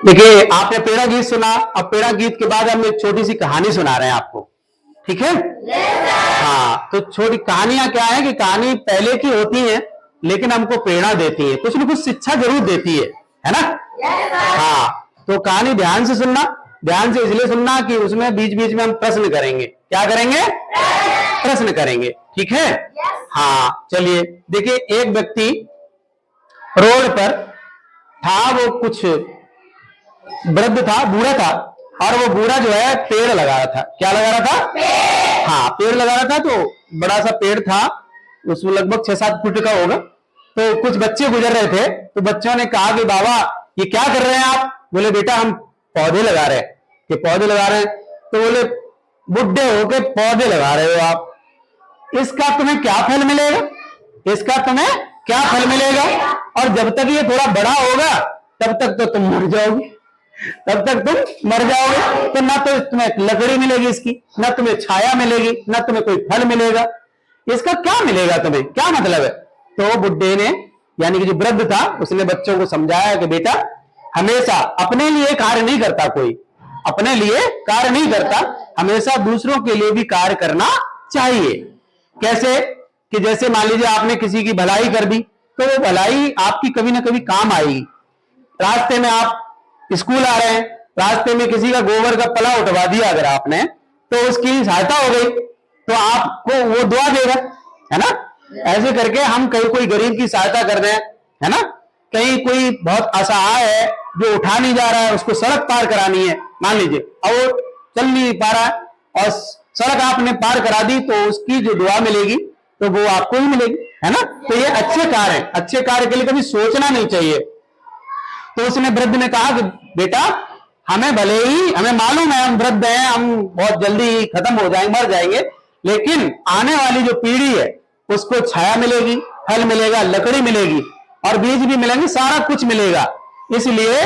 देखिए आपने पेड़ा गीत सुना, अब पेड़ा गीत के बाद हम एक छोटी सी कहानी सुना रहे हैं आपको, ठीक है? हाँ, तो छोटी कहानियां क्या है कि कहानी पहले की होती है लेकिन हमको प्रेरणा देती है, कुछ न कुछ शिक्षा जरूर देती है ना? हाँ, तो कहानी ध्यान से सुनना, ध्यान से इसलिए सुनना कि उसमें बीच बीच में हम प्रश्न करेंगे। क्या करेंगे? प्रश्न करेंगे, ठीक है? हाँ, चलिए देखिए, एक व्यक्ति रोड पर था, वो कुछ वृद्ध था, बूढ़ा था, और वो बूढ़ा जो है पेड़ लगा रहा था। क्या लगा रहा था? पेड़। हाँ, पेड़ लगा रहा था, तो बड़ा सा पेड़ था, उसमें लगभग 6-7 फुट का होगा। तो कुछ बच्चे गुजर रहे थे, तो बच्चों ने कहा कि बाबा ये क्या कर रहे हैं आप? बोले बेटा हम पौधे लगा रहे हैं। कि पौधे लगा रहे हैं? तो बोले बुढ़े होके पौधे लगा रहे हो आप, इसका तुम्हें क्या फल मिलेगा? इसका तुम्हें क्या फल मिलेगा? और जब तक ये थोड़ा बड़ा होगा तब तक तो तुम मर जाओगे, तब तक तुम मर जाओगे। तो ना तो तुम्हें लकड़ी मिलेगी इसकी, ना तुम्हें छाया मिलेगी, ना तुम्हें कोई फल मिलेगा, इसका क्या मिलेगा तुम्हें? क्या मतलब है? तो बुड्ढे ने, यानी कि जो वृद्ध था, उसने बच्चों को समझाया कि बेटा हमेशा अपने लिए कार्य नहीं करता, कोई अपने लिए कार्य नहीं करता, हमेशा दूसरों के लिए भी कार्य करना चाहिए। कैसे? कि जैसे मान लीजिए आपने किसी की भलाई कर दी, तो वो भलाई आपकी कभी ना कभी काम आएगी। रास्ते में आप स्कूल आ रहे हैं, रास्ते में किसी का गोबर का पला उठवा दिया अगर आपने, तो उसकी सहायता हो गई, तो आपको वो दुआ देगा, है ना? ऐसे करके हम कहीं कोई गरीब की सहायता कर रहे हैं, है ना? कहीं कोई बहुत असहाय है जो उठा नहीं जा रहा है, उसको सड़क पार करानी है मान लीजिए, और वो चल नहीं पा रहा है, और सड़क आपने पार करा दी, तो उसकी जो दुआ मिलेगी तो वो आपको ही मिलेगी, है ना? तो ये अच्छे कार्य है, अच्छे कार्य के लिए कभी सोचना नहीं चाहिए। तो उसने वृद्ध ने कहा कि बेटा हमें भले ही हमें मालूम है हम वृद्ध हैं, हम बहुत जल्दी खत्म हो जाएंगे, मर जाएंगे, लेकिन आने वाली जो पीढ़ी है उसको छाया मिलेगी, फल मिलेगा, लकड़ी मिलेगी, और बीज भी मिलेंगे, सारा कुछ मिलेगा। इसलिए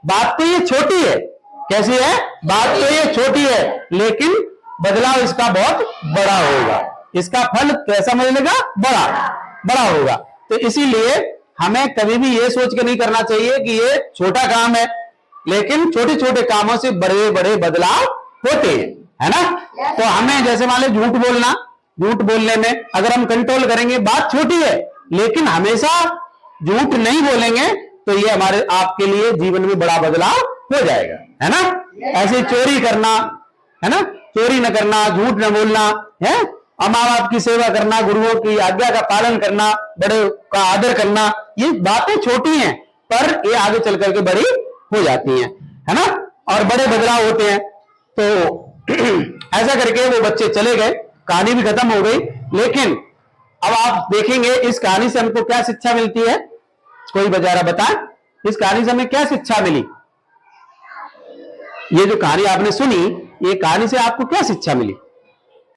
बात तो ये छोटी है। कैसी है बात? तो ये छोटी है, लेकिन बदलाव इसका बहुत बड़ा होगा, इसका फल कैसा मिलेगा? बड़ा बड़ा होगा। तो इसीलिए हमें कभी भी ये सोच के नहीं करना चाहिए कि ये छोटा काम है, लेकिन छोटे छोटे कामों से बड़े बड़े बदलाव होते हैं, है ना? तो हमें जैसे मान लो झूठ बोलना, झूठ बोलने में अगर हम कंट्रोल करेंगे, बात छोटी है, लेकिन हमेशा झूठ नहीं बोलेंगे तो ये हमारे आपके लिए जीवन में बड़ा बदलाव हो जाएगा, है ना? ऐसे चोरी करना, है ना? चोरी न करना, झूठ न बोलना, है, और माँ बाप की सेवा करना, गुरुओं की आज्ञा का पालन करना, बड़े का आदर करना, ये बातें छोटी हैं पर ये आगे चल करके बड़ी हो जाती हैं, है ना? और बड़े बदलाव होते हैं। तो ऐसा करके वो बच्चे चले गए, कहानी भी खत्म हो गई। लेकिन अब आप देखेंगे इस कहानी से हमको क्या शिक्षा मिलती है? कोई बेचारा बताए, इस कहानी से हमें क्या शिक्षा मिली? ये जो कहानी आपने सुनी, ये कहानी से आपको क्या शिक्षा मिली?